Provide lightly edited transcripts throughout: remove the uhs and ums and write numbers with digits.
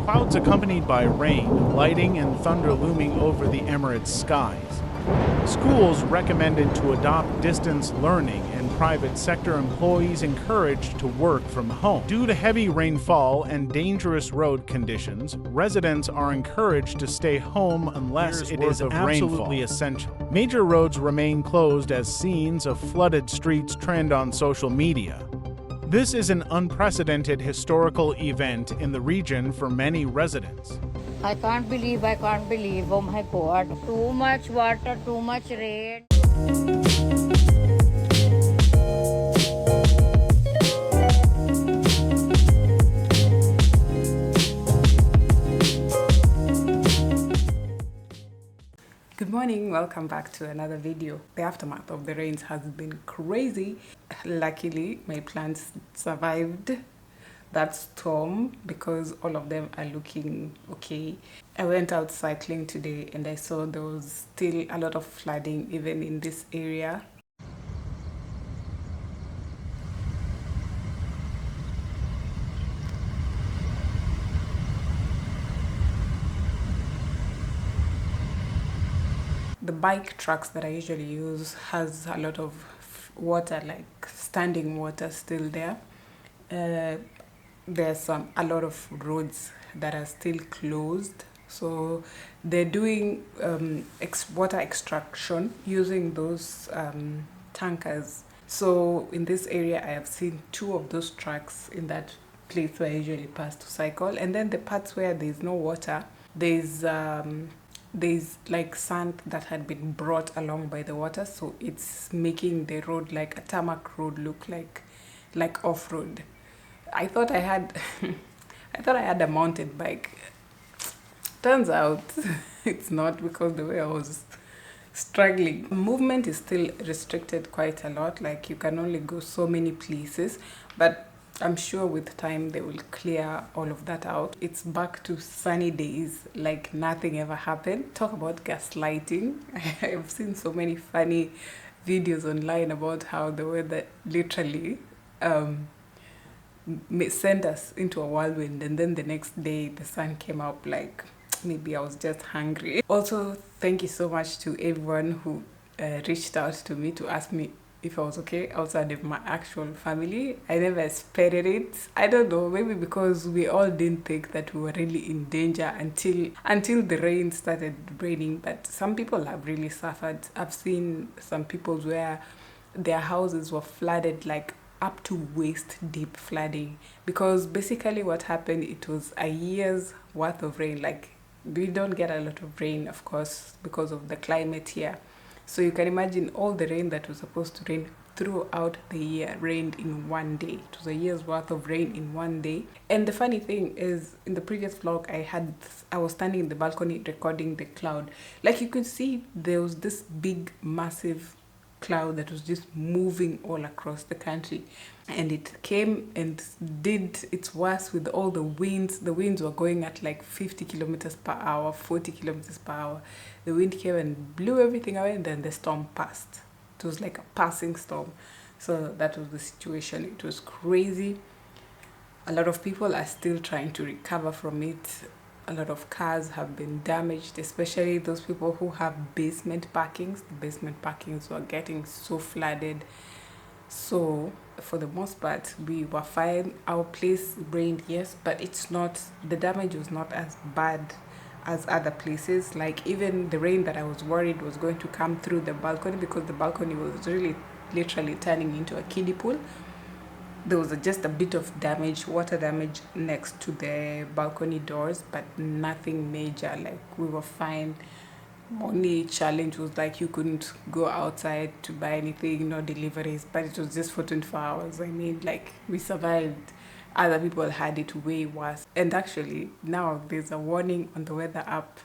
Clouds accompanied by rain, lightning, and thunder looming over the Emirates' skies. Schools recommended to adopt distance learning and private sector employees encouraged to work from home. Due to heavy rainfall and dangerous road conditions, residents are encouraged to stay home unless it is absolutely essential. Major roads remain closed as scenes of flooded streets trend on social media. This is an unprecedented historical event in the region for many residents. I can't believe, oh my God. Too much water, too much rain. Good morning, welcome back to another video. The aftermath of the rains has been crazy. Luckily, my plants survived that storm because all of them are looking okay. I went out cycling today and I saw there was still a lot of flooding even in this area. The bike trucks that I usually use has a lot of water, like standing water still there. There's a lot of roads that are still closed, so they're doing water extraction using those tankers. So in this area I have seen 2 of those trucks in that place where I usually pass to cycle, and then the parts where there's no water, there's like sand that had been brought along by the water, so it's making the road, like a tarmac road, look like off-road. I thought I had a mountain bike. Turns out it's not, because the way I was struggling. Movement is still restricted quite a lot, like you can only go so many places, but I'm sure with time they will clear all of that out. It's back to sunny days like nothing ever happened. Talk about gaslighting. I've seen so many funny videos online about how the weather literally sent us into a whirlwind, and then the next day the sun came up. Like maybe I was just hungry. Also, thank you so much to everyone who reached out to me to ask me if I was okay outside of my actual family. I never expected it. I don't know, maybe because we all didn't think that we were really in danger until the rain started raining. But some people have really suffered. I've seen some people where their houses were flooded, like up to waist deep flooding, because basically what happened, it was a year's worth of rain. Like we don't get a lot of rain, of course, because of the climate here. So you can imagine all the rain that was supposed to rain throughout the year rained in one day. It was a year's worth of rain in one day. And the funny thing is, in the previous vlog I was standing in the balcony recording the cloud. Like you could see there was this big massive cloud that was just moving all across the country, and it came and did its worst with all the winds. The winds were going at like 50 kilometers per hour, 40 kilometers per hour. The wind came and blew everything away, and then the storm passed. It was like a passing storm. So that was the situation. It was crazy. A lot of people are still trying to recover from it. A lot of cars have been damaged, especially those people who have basement parkings. The basement parkings were getting so flooded. So for the most part we were fine. Our place rained, yes, but the damage was not as bad as other places. Like even the rain that I was worried was going to come through the balcony, because the balcony was really literally turning into a kiddie pool. There was just a bit of damage, water damage next to the balcony doors, but nothing major. Like we were fine. Only challenge was like you couldn't go outside to buy anything, no deliveries, but it was just for 24 hours. I mean, like we survived. Other people had it way worse. And actually now there's a warning on the weather app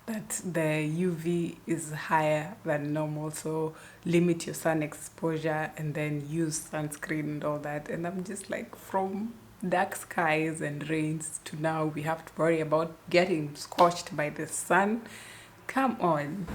that the UV is higher than normal, so limit your sun exposure and then use sunscreen and all that. And I'm just like, from dark skies and rains to now we have to worry about getting scorched by the sun. Come on.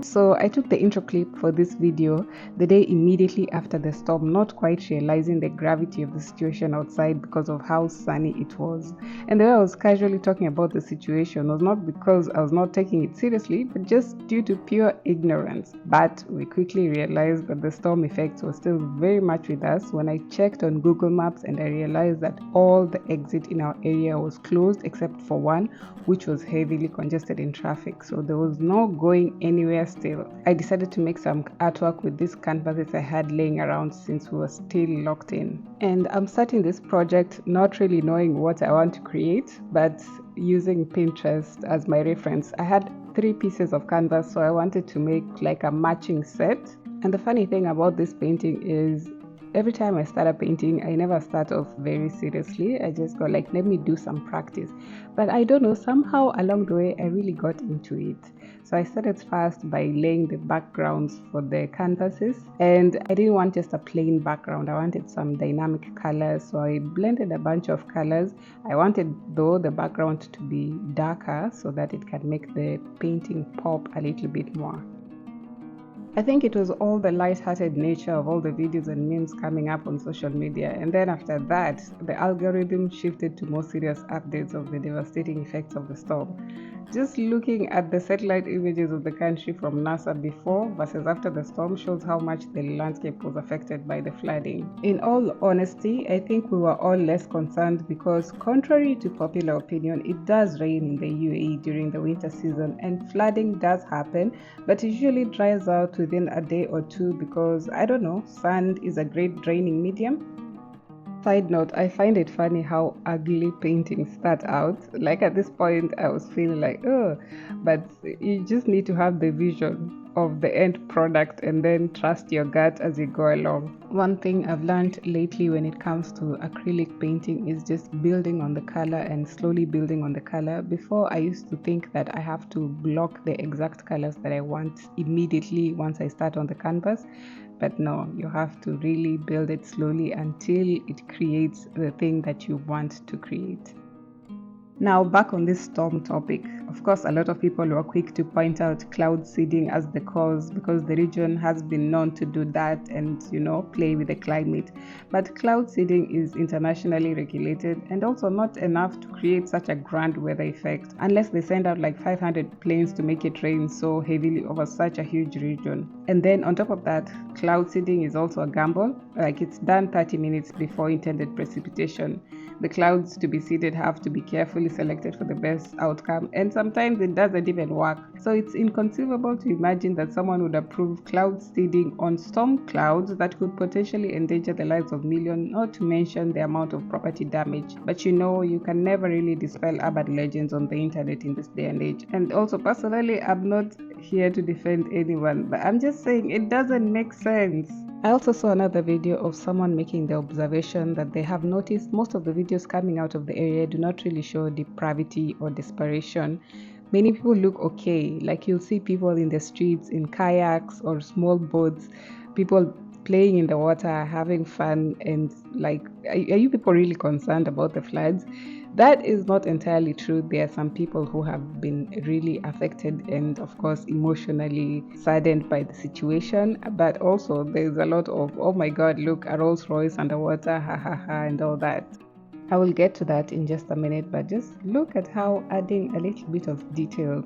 So I took the intro clip for this video the day immediately after the storm, not quite realizing the gravity of the situation outside because of how sunny it was. And the way I was casually talking about the situation was not because I was not taking it seriously, but just due to pure ignorance. But we quickly realized that the storm effects were still very much with us when I checked on Google Maps and I realized that all the exit in our area was closed except for one, which was heavily congested in traffic. So there was no going anywhere still. I decided to make some artwork with these canvases I had laying around since we were still locked in. And I'm starting this project not really knowing what I want to create, but using Pinterest as my reference. I had 3 pieces of canvas, so I wanted to make like a matching set. And the funny thing about this painting is every time I start a painting, I never start off very seriously. I just go like, let me do some practice. But I don't know, somehow along the way, I really got into it. So I started first by laying the backgrounds for the canvases, and I didn't want just a plain background. I wanted some dynamic colors, so I blended a bunch of colors. I wanted though the background to be darker so that it can make the painting pop a little bit more. I think it was all the light-hearted nature of all the videos and memes coming up on social media, and then after that, the algorithm shifted to more serious updates of the devastating effects of the storm. Just looking at the satellite images of the country from NASA before versus after the storm shows how much the landscape was affected by the flooding. In all honesty, I think we were all less concerned because, contrary to popular opinion, it does rain in the UAE during the winter season and flooding does happen, but it usually dries out within a day or two because, I don't know, sand is a great draining medium. Side note, I find it funny how ugly paintings start out. Like at this point, I was feeling like, oh, but you just need to have the vision of the end product and then trust your gut as you go along. One thing I've learned lately when it comes to acrylic painting is just building on the color and slowly building on the color. Before, I used to think that I have to block the exact colors that I want immediately once I start on the canvas. But no, you have to really build it slowly until it creates the thing that you want to create. Now, back on this storm topic, of course, a lot of people were quick to point out cloud seeding as the cause because the region has been known to do that and, play with the climate. But cloud seeding is internationally regulated and also not enough to create such a grand weather effect unless they send out like 500 planes to make it rain so heavily over such a huge region. And then on top of that, cloud seeding is also a gamble, like it's done 30 minutes before intended precipitation. The clouds to be seeded have to be carefully selected for the best outcome, and sometimes it doesn't even work. So it's inconceivable to imagine that someone would approve cloud seeding on storm clouds that could potentially endanger the lives of millions, not to mention the amount of property damage. But you can never really dispel urban legends on the internet in this day and age. And also, personally, I'm not here to defend anyone, but I'm just saying it doesn't make sense. I also saw another video of someone making the observation that they have noticed most of the videos coming out of the area do not really show depravity or desperation. Many people look okay, like you'll see people in the streets in kayaks or small boats, people playing in the water, having fun, and like, are you people really concerned about the floods? That is not entirely true. There are some people who have been really affected and, of course, emotionally saddened by the situation. But also, there's a lot of, oh my God, look, a Rolls Royce underwater, ha ha ha, and all that. I will get to that in just a minute, but just look at how adding a little bit of detail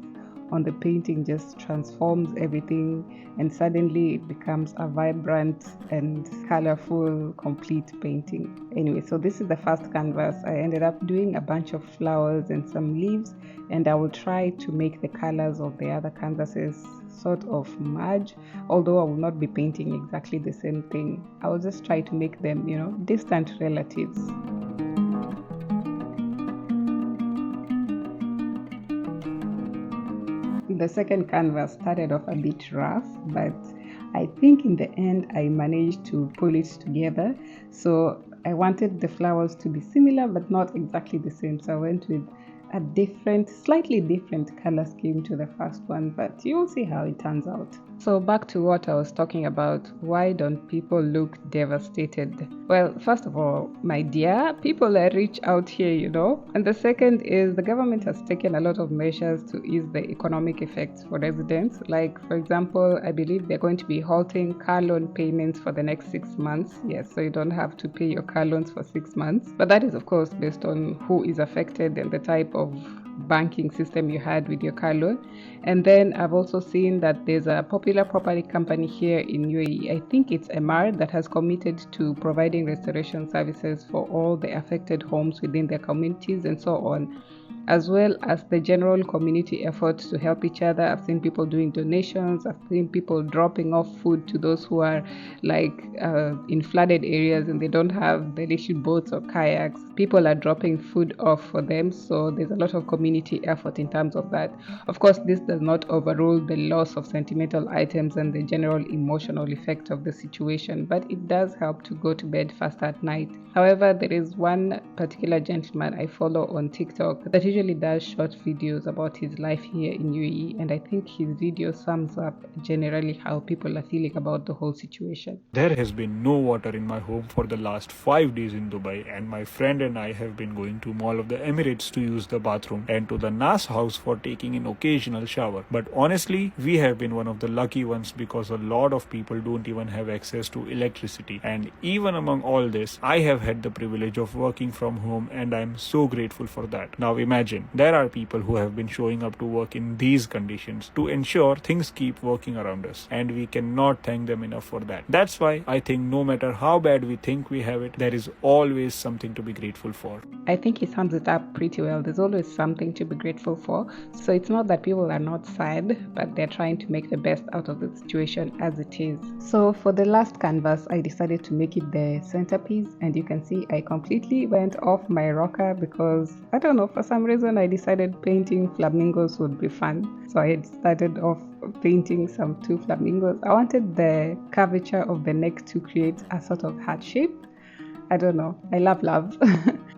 on the painting just transforms everything, and suddenly it becomes a vibrant and colorful, complete painting. Anyway, so this is the first canvas. I ended up doing a bunch of flowers and some leaves, and I will try to make the colors of the other canvases sort of merge, although I will not be painting exactly the same thing. I will just try to make them, distant relatives. The second canvas started off a bit rough, but I think in the end I managed to pull it together. So I wanted the flowers to be similar but not exactly the same, so I went with a slightly different color scheme to the first one, but you'll see how it turns out. So back to what I was talking about. Why don't people look devastated? Well, first of all, my dear, people are rich out here, you know. And the second is the government has taken a lot of measures to ease the economic effects for residents. Like, for example, I believe they're going to be halting car loan payments for the next 6 months. Yes, so you don't have to pay your car loans for 6 months. But that is, of course, based on who is affected and the type of banking system you had with your car loan. And then I've also seen that there's a popular property company here in UAE, I think it's MR, that has committed to providing restoration services for all the affected homes within their communities and so on, as well as the general community efforts to help each other. I've seen people doing donations. I've seen people dropping off food to those who are in flooded areas and they don't have the little boats or kayaks. People are dropping food off for them. So there's a lot of community effort in terms of that. Of course, this does not overrule the loss of sentimental items and the general emotional effect of the situation, but it does help to go to bed faster at night. However, there is one particular gentleman I follow on TikTok that usually does short videos about his life here in UAE, and I think his video sums up generally how people are feeling about the whole situation. There has been no water in my home for the last 5 days in Dubai, and my friend and I have been going to Mall of the Emirates to use the bathroom and to the Nas house for taking an occasional shower. But honestly, we have been one of the lucky ones because a lot of people don't even have access to electricity. And even among all this, I have had the privilege of working from home, and I'm so grateful for that. Now imagine, there are people who have been showing up to work in these conditions to ensure things keep working around us, and we cannot thank them enough for that. That's why I think no matter how bad we think we have it, there is always something to be grateful for. I think he sums it up pretty well. There's always something to be grateful for. So it's not that people are not sad, but they're trying to make the best out of the situation as it is. So for the last canvas, I decided to make it the centerpiece, and you can see I completely went off my rocker because, I don't know, for some reason I decided painting flamingos would be fun. So I started off painting some 2 flamingos. I wanted the curvature of the neck to create a sort of heart shape. I don't know. I love.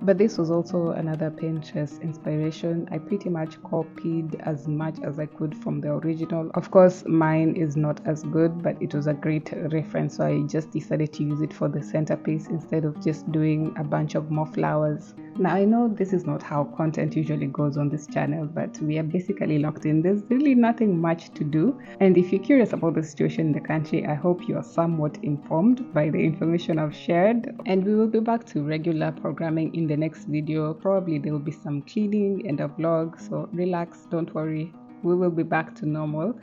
But this was also another Pinterest inspiration. I pretty much copied as much as I could from the original. Of course, mine is not as good, but it was a great reference. So I just decided to use it for the centerpiece instead of just doing a bunch of more flowers. Now, I know this is not how content usually goes on this channel, but we are basically locked in. There's really nothing much to do. And if you're curious about the situation in the country, I hope you are somewhat informed by the information I've shared. And we will be back to regular programming in the next video. Probably there will be some cleaning and a vlog. So relax, don't worry. We will be back to normal.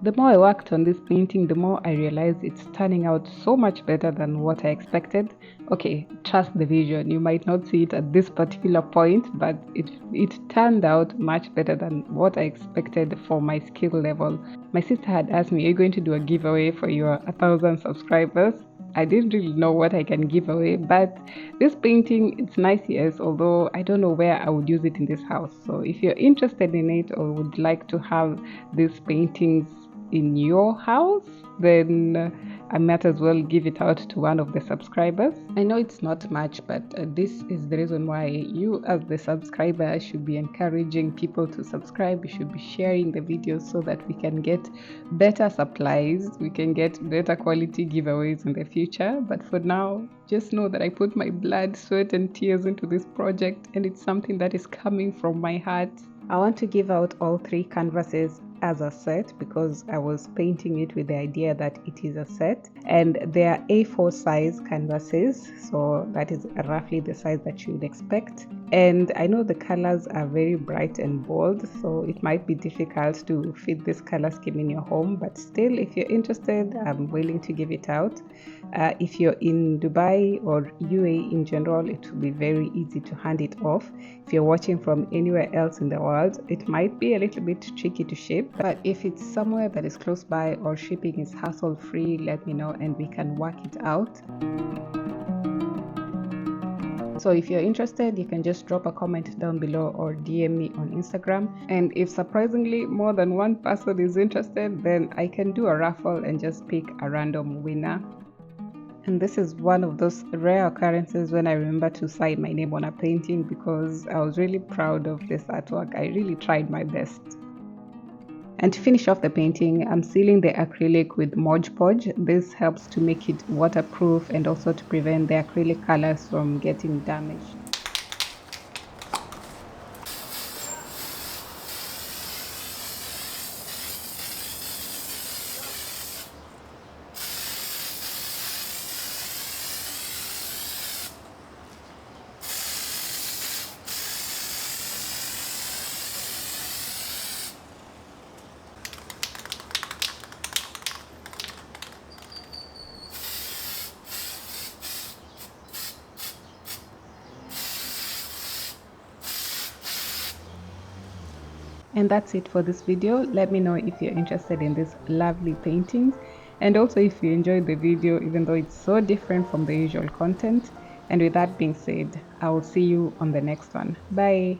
The more I worked on this painting, the more I realized it's turning out so much better than what I expected. Okay, trust the vision. You might not see it at this particular point, but it turned out much better than what I expected for my skill level. My sister had asked me, are you going to do a giveaway for your 1,000 subscribers? I didn't really know what I can give away, but this painting, it's nice, yes, although I don't know where I would use it in this house. So if you're interested in it or would like to have these paintings in your house, then I might as well give it out to one of the subscribers. I know it's not much, but this is the reason why you as the subscriber should be encouraging people to subscribe. You should be sharing the videos so that we can get better supplies, we can get better quality giveaways in the future. But for now, just know that I put my blood, sweat and tears into this project, and it's something that is coming from my heart. I want to give out all 3 canvases as a set because I was painting it with the idea that it is a set, and they are A4 size canvases, so that is roughly the size that you would expect. And I know the colors are very bright and bold, so it might be difficult to fit this color scheme in your home, but still, if you're interested, I'm willing to give it out. If you're in Dubai or UAE in general, it will be very easy to hand it off. If you're watching from anywhere else in the world, it might be a little bit tricky to ship, but if it's somewhere that is close by or shipping is hassle-free, let me know and we can work it out. So if you're interested, you can just drop a comment down below or DM me on Instagram. And if surprisingly more than one person is interested, then I can do a raffle and just pick a random winner. And this is one of those rare occurrences when I remember to sign my name on a painting, because I was really proud of this artwork. I really tried my best. And to finish off the painting, I'm sealing the acrylic with Mod Podge. This helps to make it waterproof and also to prevent the acrylic colors from getting damaged. And that's it for this video. Let me know if you're interested in these lovely paintings, and also if you enjoyed the video even though it's so different from the usual content. And with that being said, I will see you on the next one. Bye.